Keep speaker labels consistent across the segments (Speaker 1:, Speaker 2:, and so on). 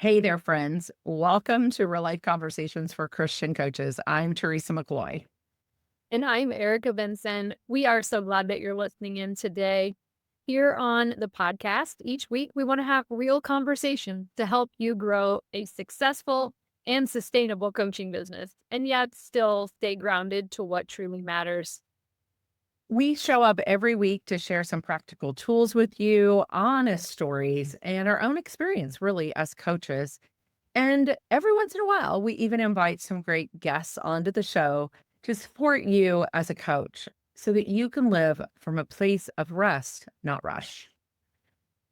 Speaker 1: Hey there, friends. Welcome to Real Life Conversations for Christian Coaches. I'm Teresa McCloy.
Speaker 2: And I'm Erica Benson. We are so glad that you're listening in today. Here on the podcast, each week we want to have real conversation to help you grow a successful and sustainable coaching business, and yet still stay grounded to what truly matters.
Speaker 1: We show up every week to share some practical tools with you, honest stories, and our own experience, really, as coaches. And every once in a while, we even invite some great guests onto the show to support you as a coach so that you can live from a place of rest, not rush.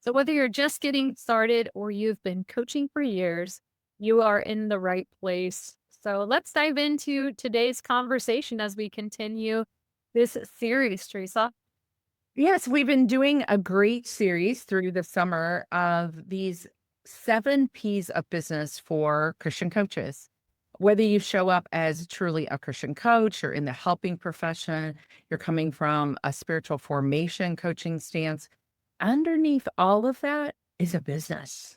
Speaker 2: So, whether you're just getting started or you've been coaching for years, you are in the right place. So, let's dive into today's conversation as we continue this series, Teresa.
Speaker 1: Yes, we've been doing a great series through the summer of these 7 P's of business for Christian coaches. Whether you show up as truly a Christian coach or in the helping profession, you're coming from a spiritual formation coaching stance, underneath all of that is a business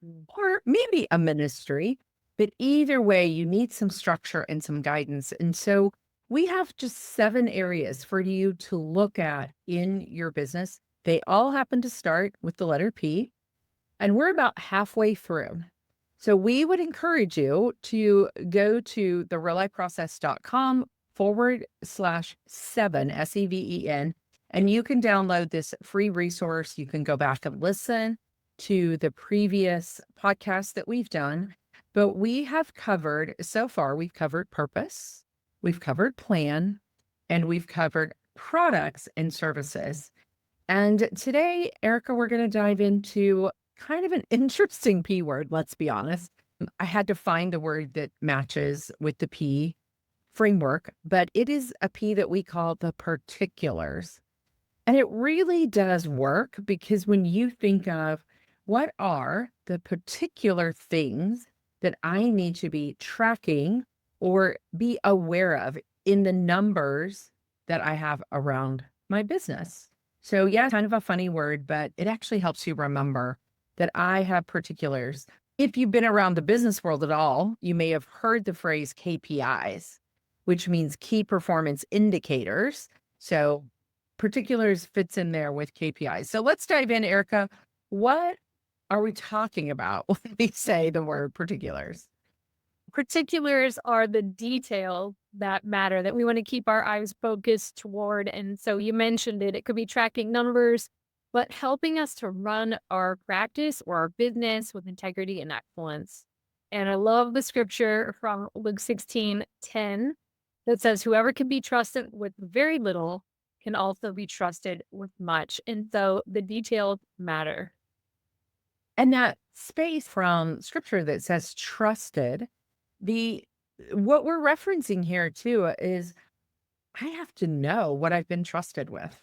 Speaker 2: Mm.
Speaker 1: or maybe a ministry. But either way, you need some structure and some guidance. And so we have just 7 areas for you to look at in your business. They all happen to start with the letter P, and we're about halfway through. So we would encourage you to go to therealliprocess.com/7, SEVEN, and you can download this free resource. You can go back and listen to the previous podcasts that we've done. But we have covered so far, we've covered purpose, we've covered plan, and we've covered products and services. And today, Erica, we're going to dive into kind of an interesting P word, let's be honest. I had to find the word that matches with the P framework, but it is a P that we call the particulars. And it really does work because when you think of what are the particular things that I need to be tracking or be aware of in the numbers that I have around my business. So, yeah, kind of a funny word, but it actually helps you remember that I have particulars. If you've been around the business world at all, you may have heard the phrase KPIs, which means key performance indicators. So, particulars fits in there with KPIs. So, let's dive in, Erica. What are we talking about when we say the word particulars?
Speaker 2: Particulars are the detail that matter that we want to keep our eyes focused toward. And so you mentioned it, it could be tracking numbers, but helping us to run our practice or our business with integrity and excellence. And I love the scripture from Luke 16:10 that says, whoever can be trusted with very little can also be trusted with much. And so the details matter.
Speaker 1: And that space from scripture that says trusted, the what we're referencing here too is I have to know what I've been trusted with.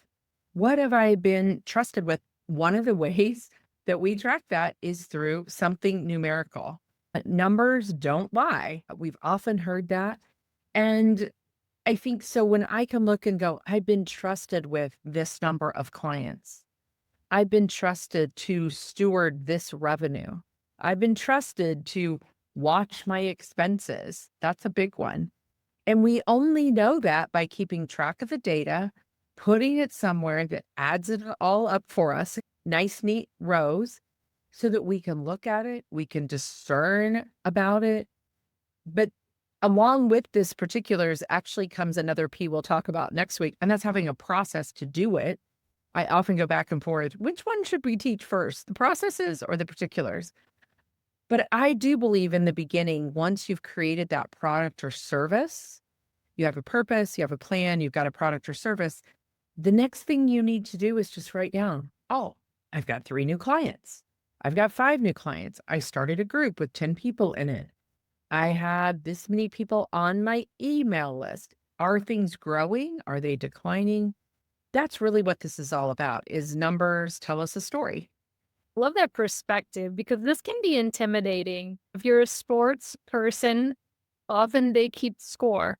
Speaker 1: What have I been trusted with? One of the ways that we track that is through something numerical. Numbers don't lie. We've often heard that. And I think so when I can look and go, I've been trusted with this number of clients. I've been trusted to steward this revenue. I've been trusted to watch my expenses. That's a big one. And we only know that by keeping track of the data, putting it somewhere that adds it all up for us, nice, neat rows, so that we can look at it, we can discern about it. But along with this particulars actually comes another P we'll talk about next week, and that's having a process to do it. I often go back and forth. Which one should we teach first, the processes or the particulars? But I do believe in the beginning, once you've created that product or service, you have a purpose, you have a plan, you've got a product or service. The next thing you need to do is just write down, oh, I've got 3 new clients. I've got 5 new clients. I started a group with 10 people in it. I had this many people on my email list. Are things growing? Are they declining? That's really what this is all about, is numbers tell us a story.
Speaker 2: Love that perspective because this can be intimidating. If you're a sports person, often they keep score.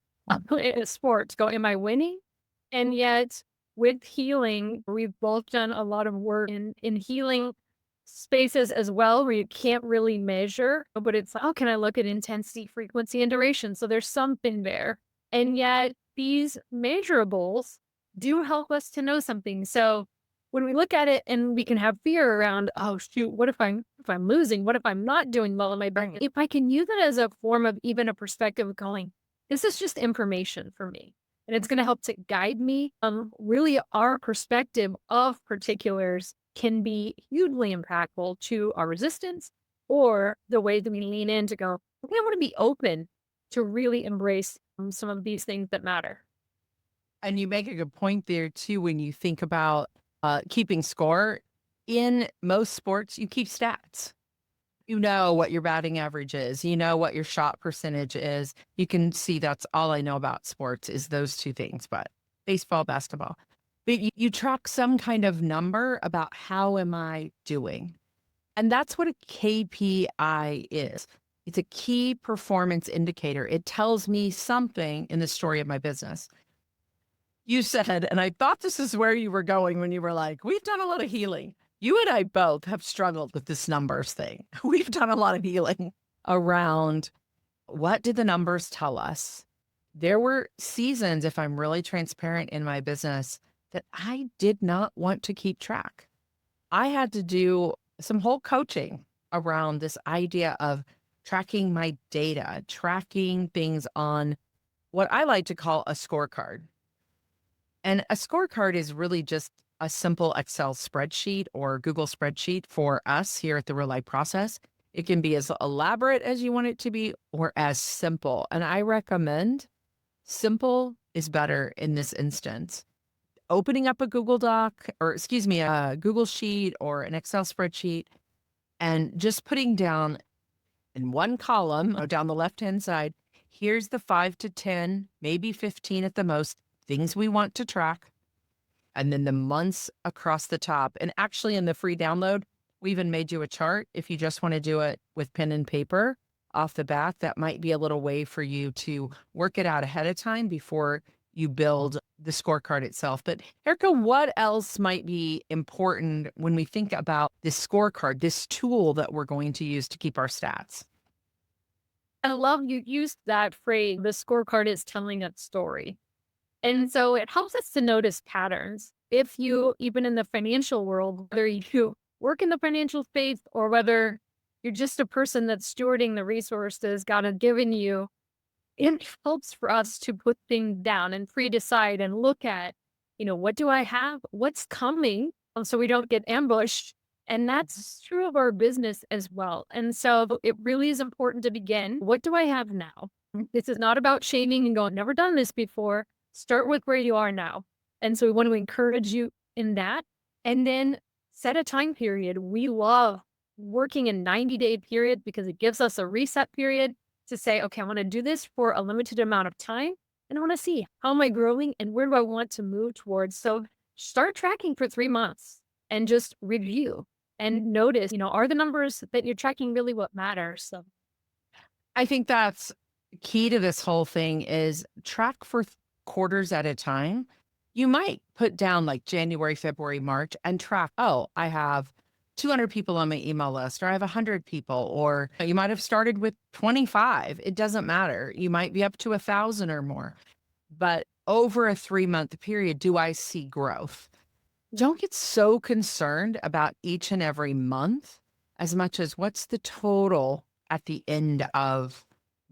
Speaker 2: In sports, go, am I winning? And yet, with healing, we've both done a lot of work in healing spaces as well where you can't really measure, but it's like, oh, can I look at intensity, frequency, and duration? So there's something there. And yet these measurables do help us to know something. So when we look at it and we can have fear around, oh shoot, what if I'm losing? What if I'm not doing well in my brain? If I can use it as a form of even a perspective of going, this is just information for me. And it's going to help to guide me. Really our perspective of particulars can be hugely impactful to our resistance or the way that we lean in to go, okay, I want to be open to really embrace some of these things that matter.
Speaker 1: And you make a good point there too when you think about keeping score. In most sports, you keep stats. You know what your batting average is. You know what your shot percentage is. You can see that's all I know about sports is those two things, but baseball, basketball. But you track some kind of number about how am I doing? And that's what a KPI is. It's a key performance indicator. It tells me something in the story of my business. You said, and I thought this is where you were going when you were like, we've done a lot of healing. You and I both have struggled with this numbers thing. We've done a lot of healing around what did the numbers tell us? There were seasons, if I'm really transparent in my business, that I did not want to keep track. I had to do some whole coaching around this idea of tracking my data, tracking things on what I like to call a scorecard. And a scorecard is really just a simple Excel spreadsheet or Google spreadsheet for us here at the Real Life Process. It can be as elaborate as you want it to be or as simple. And I recommend simple is better in this instance. Opening up a Google Doc or excuse me, a Google Sheet or an Excel spreadsheet and just putting down in one column down the left-hand side, here's the 5 to 10, maybe 15 at the most, things we want to track. And then the months across the top. And actually in the free download, we even made you a chart. If you just want to do it with pen and paper off the bat, that might be a little way for you to work it out ahead of time before you build the scorecard itself. But Erica, what else might be important when we think about this scorecard, this tool that we're going to use to keep our stats?
Speaker 2: I love you used that phrase, the scorecard is telling a story. And so it helps us to notice patterns. If you, even in the financial world, whether you work in the financial space or whether you're just a person that's stewarding the resources God has given you, it helps for us to put things down and pre-decide and look at, what do I have? What's coming? So we don't get ambushed. And that's true of our business as well. And so it really is important to begin. What do I have now? This is not about shaming and going, never done this before. Start with where you are now. And so we want to encourage you in that. And then set a time period. We love working a 90-day period because it gives us a reset period to say, okay, I want to do this for a limited amount of time. And I want to see how am I growing and where do I want to move towards? So start tracking for 3 months and just review and notice, are the numbers that you're tracking really what matters? So
Speaker 1: I think that's key to this whole thing is track for quarters at a time. You might put down like January, February, March and track, oh, I have 200 people on my email list, or I have 100 people, or you might have started with 25. It doesn't matter. You might be up to 1,000 or more. But over a 3-month period, do I see growth? Don't get so concerned about each and every month as much as what's the total at the end of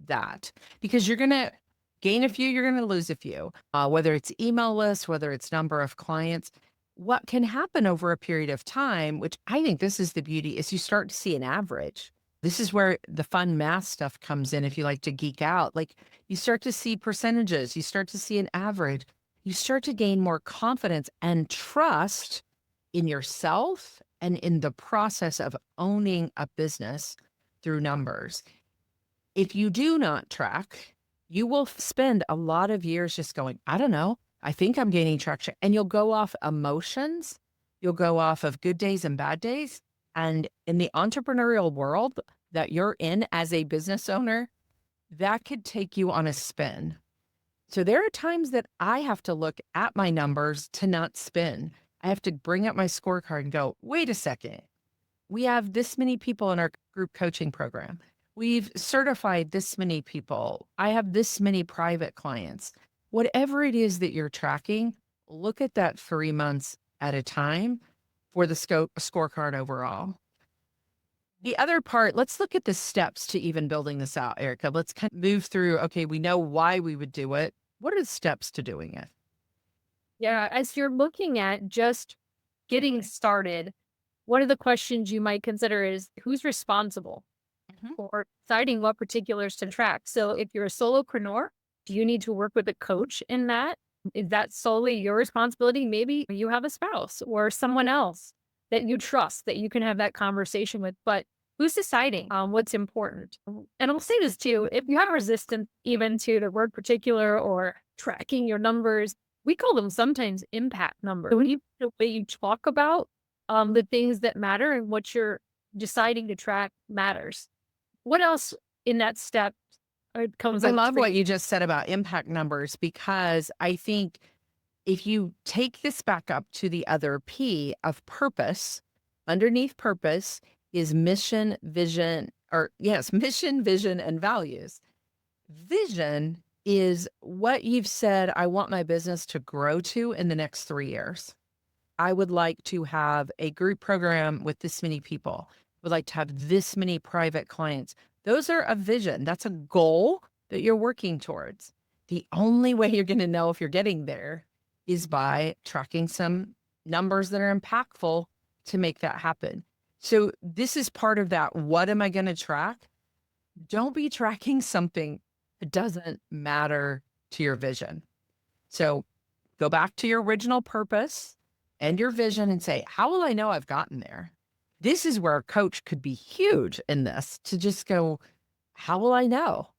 Speaker 1: that, because you're going to gain a few, you're going to lose a few, whether it's email lists, whether it's number of clients. What can happen over a period of time, which I think this is the beauty, is you start to see an average. This is where the fun math stuff comes in. If you like to geek out, like you start to see percentages, you start to see an average, you start to gain more confidence and trust in yourself and in the process of owning a business through numbers. If you do not track, you will spend a lot of years just going, I don't know, I think I'm gaining traction. And you'll go off emotions. You'll go off of good days and bad days. And in the entrepreneurial world that you're in as a business owner, that could take you on a spin. So there are times that I have to look at my numbers to not spin. I have to bring up my scorecard and go, wait a second. we have this many people in our group coaching program. We've certified this many people. I have this many private clients. Whatever it is that you're tracking, look at that 3 months at a time for the scorecard overall. The other part, let's look at the steps to even building this out, Erica. Let's kind of move through. Okay, we know why we would do it. What are the steps to doing it?
Speaker 2: Yeah, as you're looking at just getting started, one of the questions you might consider is who's responsible
Speaker 1: Mhm.
Speaker 2: for deciding what particulars to track. So if you're a solopreneur, do you need to work with a coach in that? Is that solely your responsibility? Maybe you have a spouse or someone else that you trust that you can have that conversation with, but who's deciding what's important? And I'll say this too, if you have resistance even to the word particular or tracking your numbers, we call them sometimes impact numbers. When you the way you talk about the things that matter and what you're deciding to track matters. What else in that step comes
Speaker 1: I
Speaker 2: up
Speaker 1: love
Speaker 2: for
Speaker 1: what
Speaker 2: you?
Speaker 1: you just said about impact numbers because I think if you take this back up to the other P of purpose, underneath purpose is mission, vision, or yes, mission, vision, and values. Vision is what you've said, I want my business to grow to in the next 3 years. I would like to have a group program with this many people, would like to have this many private clients. Those are a vision. That's a goal that you're working towards. The only way you're going to know if you're getting there is by tracking some numbers that are impactful to make that happen. So, this is part of that. What am I going to track? Don't be tracking something that doesn't matter to your vision. So, go back to your original purpose and your vision and say, how will I know I've gotten there? This is where a coach could be huge in this to just go, how will I know?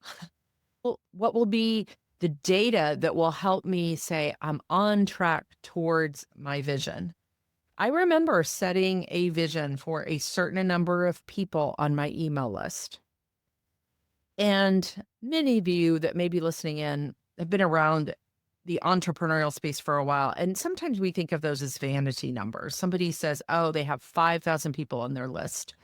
Speaker 1: Well, what will be the data that will help me say I'm on track towards my vision? I remember setting a vision for a certain number of people on my email list. And many of you that may be listening in have been around the entrepreneurial space for a while. And sometimes we think of those as vanity numbers. Somebody says, oh, they have 5,000 people on their list.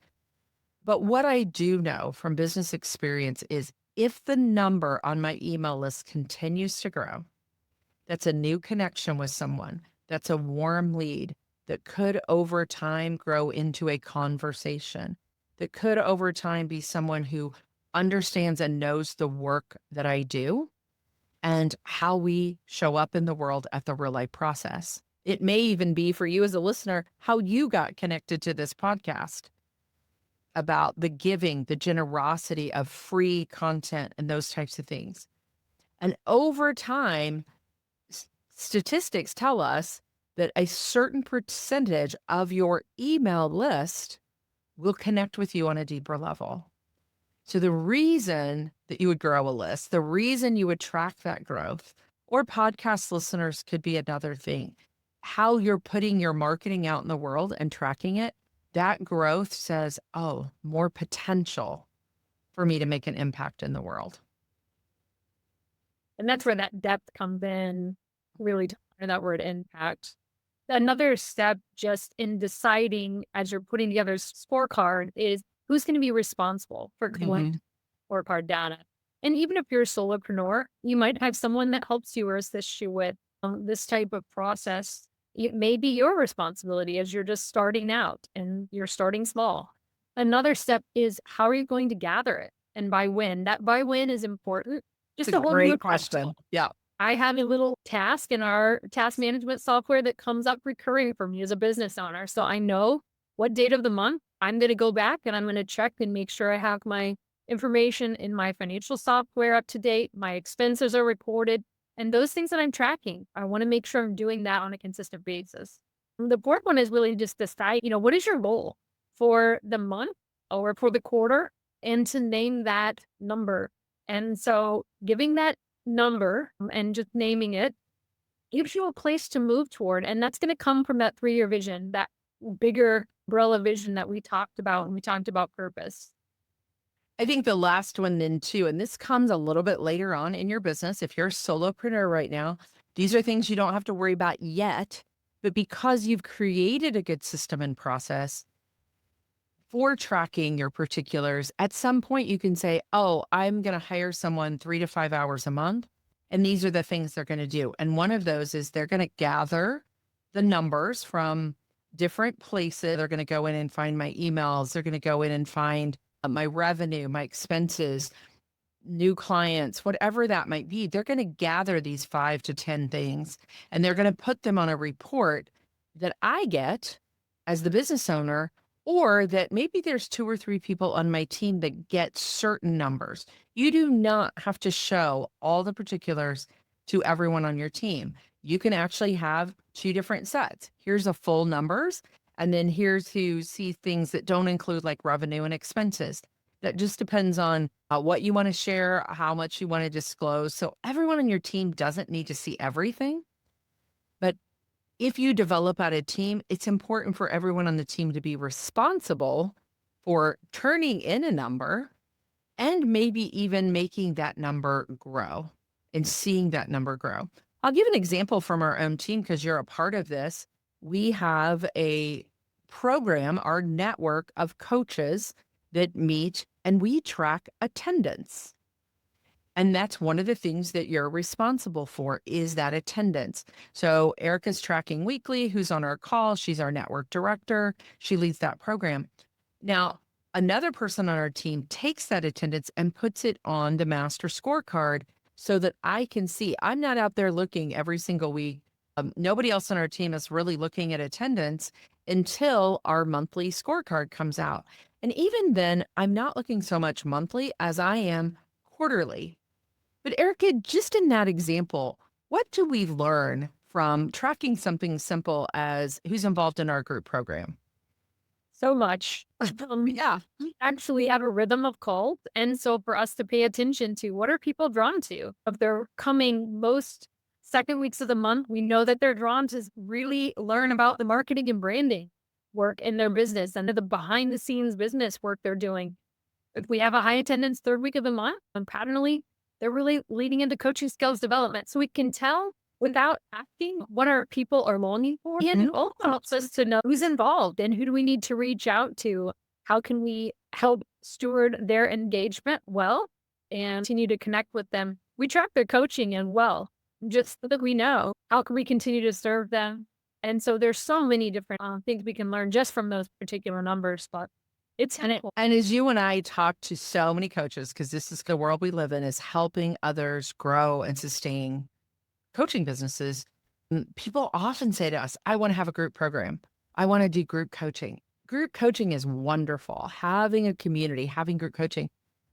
Speaker 1: But what I do know from business experience is if the number on my email list continues to grow, that's a new connection with someone, that's a warm lead that could over time grow into a conversation, that could over time be someone who understands and knows the work that I do and how we show up in the world at the real life process. It may even be for you as a listener, how you got connected to this podcast about the giving, the generosity of free content and those types of things. And over time, statistics tell us that a certain percentage of your email list will connect with you on a deeper level. So the reason that you would grow a list, the reason you would track that growth, or podcast listeners could be another thing. How you're putting your marketing out in the world and tracking it, that growth says, oh, more potential for me to make an impact in the world.
Speaker 2: And that's where that depth comes in, really talking that word impact. Another step just in deciding as you're putting together a scorecard is who's going to be responsible for collecting
Speaker 1: Mhm.
Speaker 2: scorecard data. And even if you're a solopreneur, you might have someone that helps you or assists you with this type of process. It may be your responsibility as you're just starting out and you're starting small. Another step is how are you going to gather it and by when? That by when is important.
Speaker 1: It's
Speaker 2: Just
Speaker 1: a
Speaker 2: to hold you
Speaker 1: great
Speaker 2: accountable.
Speaker 1: question. Yeah.
Speaker 2: I have a little task in our task management software that comes up recurring for me as a business owner. So I know what date of the month I'm going to go back and I'm going to check and make sure I have my information in my financial software up to date. My expenses are reported and those things that I'm tracking. I want to make sure I'm doing that on a consistent basis. The fourth one is really just decide, what is your goal for the month or for the quarter and to name that number. And so giving that number and just naming it gives you a place to move toward. And that's going to come from that 3-year vision, that bigger umbrella vision that we talked about when we talked about purpose.
Speaker 1: I think the last one then too, and this comes a little bit later on in your business. If you're a solopreneur right now, these are things you don't have to worry about yet, but because you've created a good system and process, for tracking your particulars, at some point you can say, oh, I'm going to hire someone 3 to 5 hours a month. And these are the things they're going to do. And one of those is they're going to gather the numbers from different places. They're going to go in and find my emails. They're going to go in and find my revenue, my expenses, new clients, whatever that might be. They're going to gather these 5 to 10 things and they're going to put them on a report that I get as the business owner, or that maybe there's 2 or 3 people on my team that get certain numbers. You do not have to show all the particulars to everyone on your team. You can actually have 2 different sets. Here's a full numbers, and then here's to see things that don't include like revenue and expenses. That just depends on what you want to share, how much you want to disclose. So everyone on your team doesn't need to see everything. But if you develop out a team, it's important for everyone on the team to be responsible for turning in a number and maybe even making that number grow and seeing that number grow. I'll give an example from our own team because you're a part of this. We have a program, our network of coaches that meet and we track attendance. And that's one of the things that you're responsible for is that attendance. So Erica's tracking weekly, who's on our call. She's our network director. She leads that program. Now, another person on our team takes that attendance and puts it on the master scorecard so that I can see. I'm not out there looking every single week. Nobody else on our team is really looking at attendance until our monthly scorecard comes out. And even then, I'm not looking so much monthly as I am quarterly. But Erica, just in that example, what do we learn from tracking something simple as who's involved in our group program?
Speaker 2: So much. Yeah, we actually have a rhythm of calls. And so for us to pay attention to what are people drawn to? If they're coming most second weeks of the month, we know that they're drawn to really learn about the marketing and branding work in their business and the behind the scenes business work they're doing. If we have a high attendance third week of the month, and patternly, they're really leading into coaching skills development. So we can tell without asking what our people are longing for. And it also helps us to know who's involved and who do we need to reach out to. How can we help steward their engagement well and continue to connect with them? We track their coaching and well, just so that we know how can we continue to serve them. And so there's so many different things we can learn just from those particular numbers, but it's helpful.
Speaker 1: And as you and I talk to so many coaches, because this is the world we live in, is helping others grow and sustain coaching businesses. People often say to us, I want to have a group program. I want to do group coaching. Group coaching is wonderful, having a community, having group coaching.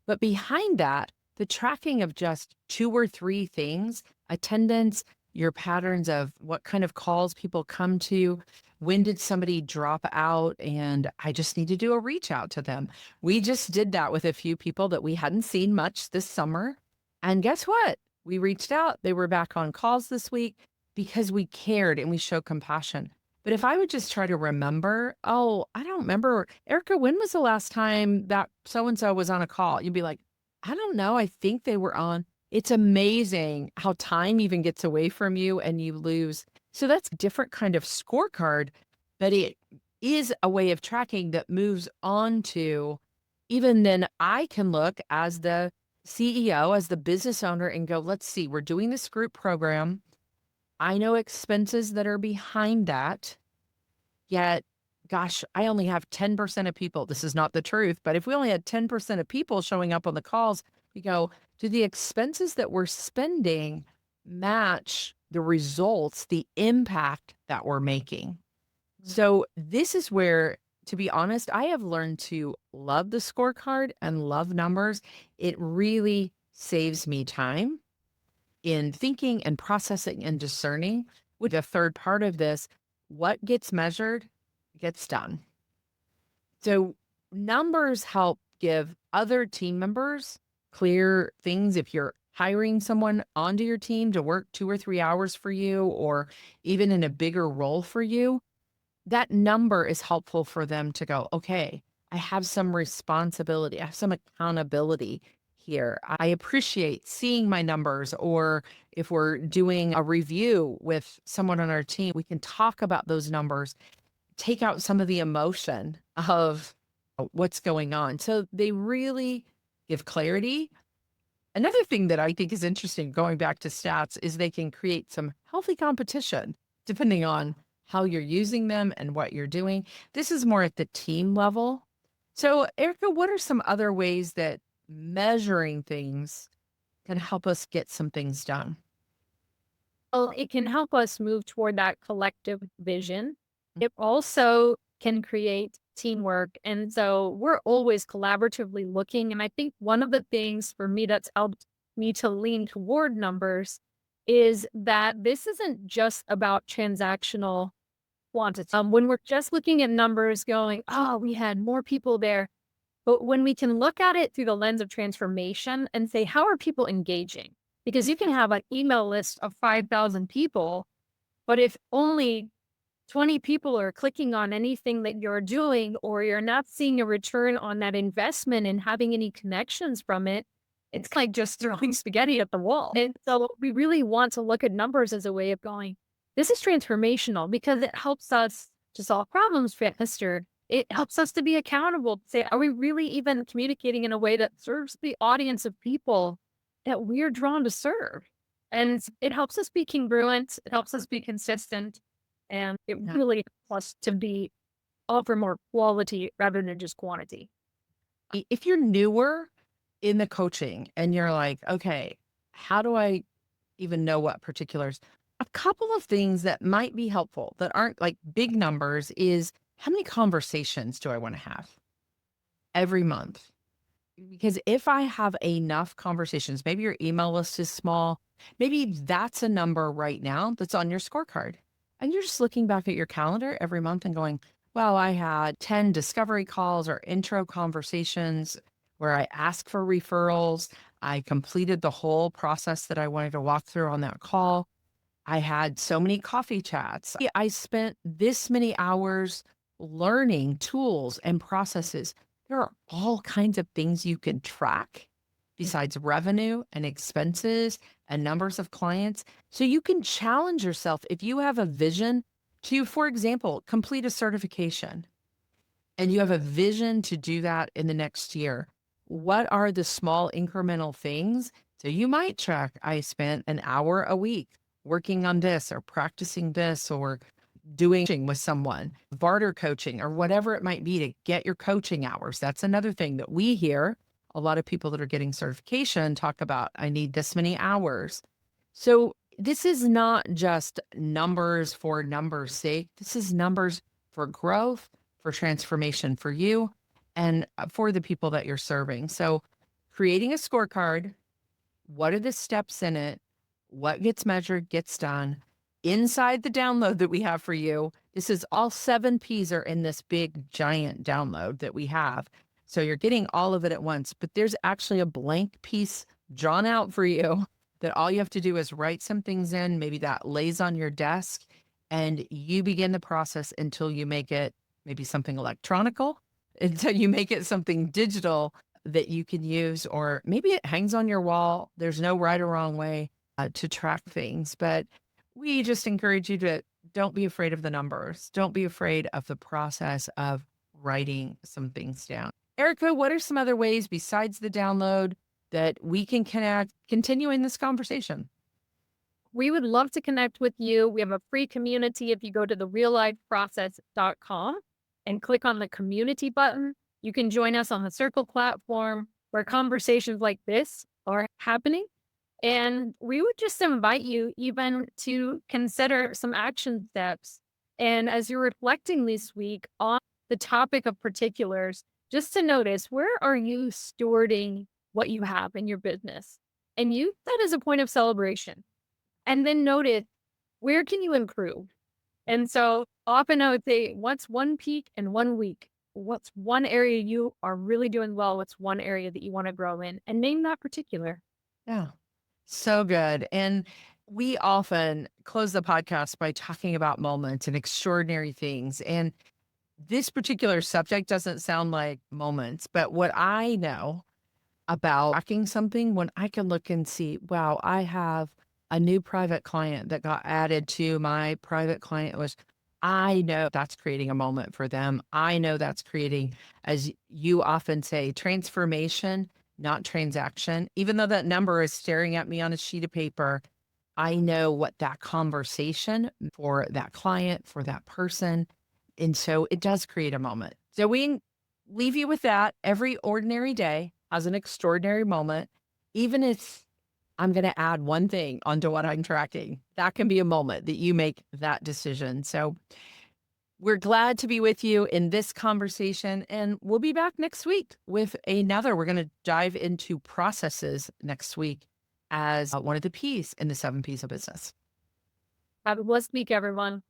Speaker 1: But behind that, the tracking of just 2 or 3 things, attendance, your patterns of what kind of calls people come to, when did somebody drop out, and I just need to do a reach out to them. We just did that with a few people that we hadn't seen much this summer. And guess what? We reached out. They were back on calls this week because we cared and we showed compassion. But if I would just try to remember, oh, I don't remember, Erica, when was the last time that so-and-so was on a call? You'd be like, I don't know. I think they were on. It's amazing how time even gets away from you and you lose. So that's a different kind of scorecard, but it is a way of tracking that moves on to even then I can look as the CEO, as the business owner and go, let's see, we're doing this group program. I know expenses that are behind that. Yet, gosh, I only have 10% of people. This is not the truth, but if we only had 10% of people showing up on the calls, we go, do the expenses that we're spending match the results, the impact that we're making? So this is where, to be honest, I have learned to love the scorecard and love numbers. It really saves me time in thinking and processing and discerning. With the third part of this, what gets measured gets done. So numbers help give other team members clear things. If you're hiring someone onto your team to work 2 or 3 hours for you, or even in a bigger role for you, that number is helpful for them to go, okay, I have some responsibility. I have some accountability here. I appreciate seeing my numbers. Or if we're doing a review with someone on our team, we can talk about those numbers, take out some of the emotion of what's going on. So they really give clarity. Another thing that I think is interesting, going back to stats, is they can create some healthy competition depending on how you're using them and what you're doing. This is more at the team level. So, Erica, what are some other ways that measuring things can help us get some things done?
Speaker 2: Well, it can help us move toward that collective vision. It also can create teamwork. And so we're always collaboratively looking. And I think one of the things for me that's helped me to lean toward numbers is that this isn't just about transactional quantity. When we're just looking at numbers going, oh, we had more people there. But when we can look at it through the lens of transformation and say, how are people engaging? Because you can have an email list of 5,000 people, but if only 20 people are clicking on anything that you're doing, or you're not seeing a return on that investment and having any connections from it, it's like just throwing spaghetti at the wall. And so we really want to look at numbers as a way of going, this is transformational because it helps us to solve problems faster. It helps us to be accountable. Say, are we really even communicating in a way that serves the audience of people that we're drawn to serve? And it helps us be congruent. It helps us be consistent. And it
Speaker 1: Yeah.
Speaker 2: really helps us to be offer more quality rather than just quantity.
Speaker 1: If you're newer in the coaching and you're like, okay, how do I even know what particulars? A couple of things that might be helpful that aren't like big numbers is, how many conversations do I want to have every month? Because if I have enough conversations, maybe your email list is small, maybe that's a number right now that's on your scorecard. And you're just looking back at your calendar every month and going, well, I had 10 discovery calls or intro conversations where I asked for referrals. I completed the whole process that I wanted to walk through on that call. I had so many coffee chats. I spent this many hours learning tools and processes. There are all kinds of things you can track besides revenue and expenses and numbers of clients. So you can challenge yourself if you have a vision to, for example, complete a certification and you have a vision to do that in the next year. What are the small incremental things? So you might track, I spent an hour a week working on this or practicing this or doing coaching with someone, barter coaching or whatever it might be to get your coaching hours. That's another thing that we hear. A lot of people that are getting certification talk about, I need this many hours. So this is not just numbers for numbers' sake. This is numbers for growth, for transformation for you, and for the people that you're serving. So creating a scorecard, what are the steps in it? What gets measured gets done. Inside the download that we have for you, this is all 7 P's are in this big giant download that we have. So you're getting all of it at once, but there's actually a blank piece drawn out for you that all you have to do is write some things in. Maybe that lays on your desk and you begin the process until you make it maybe something electronical, until you make it something digital that you can use, or maybe it hangs on your wall. There's no right or wrong way to track things, but we just encourage you to don't be afraid of the numbers. Don't be afraid of the process of writing some things down. Erica, what are some other ways besides the download that we can connect, continuing this conversation?
Speaker 2: We would love to connect with you. We have a free community. If you go to thereallifeprocess.com and click on the community button, you can join us on the Circle platform where conversations like this are happening. And we would just invite you even to consider some action steps. And as you're reflecting this week on the topic of particulars, just to notice, where are you stewarding what you have in your business? And use that as a point of celebration. And then notice, where can you improve? And so often I would say, what's one peak in one week? What's one area you are really doing well? What's one area that you want to grow in? And name that particular.
Speaker 1: Yeah. So good. And we often close the podcast by talking about moments and extraordinary things. And this particular subject doesn't sound like moments, but what I know about tracking something, when I can look and see, wow, I have a new private client that got added to my private client list. I know that's creating a moment for them. I know that's creating, as you often say, transformation, not transaction. Even though that number is staring at me on a sheet of paper, I know what that conversation for that client, for that person. And so it does create a moment. So we leave you with that. Every ordinary day has an extraordinary moment. Even if I'm going to add one thing onto what I'm tracking, that can be a moment that you make that decision. So we're glad to be with you in this conversation, and we'll be back next week with another. We're going to dive into processes next week as one of the P's in the 7 P's of business.
Speaker 2: Have a blessed week, everyone.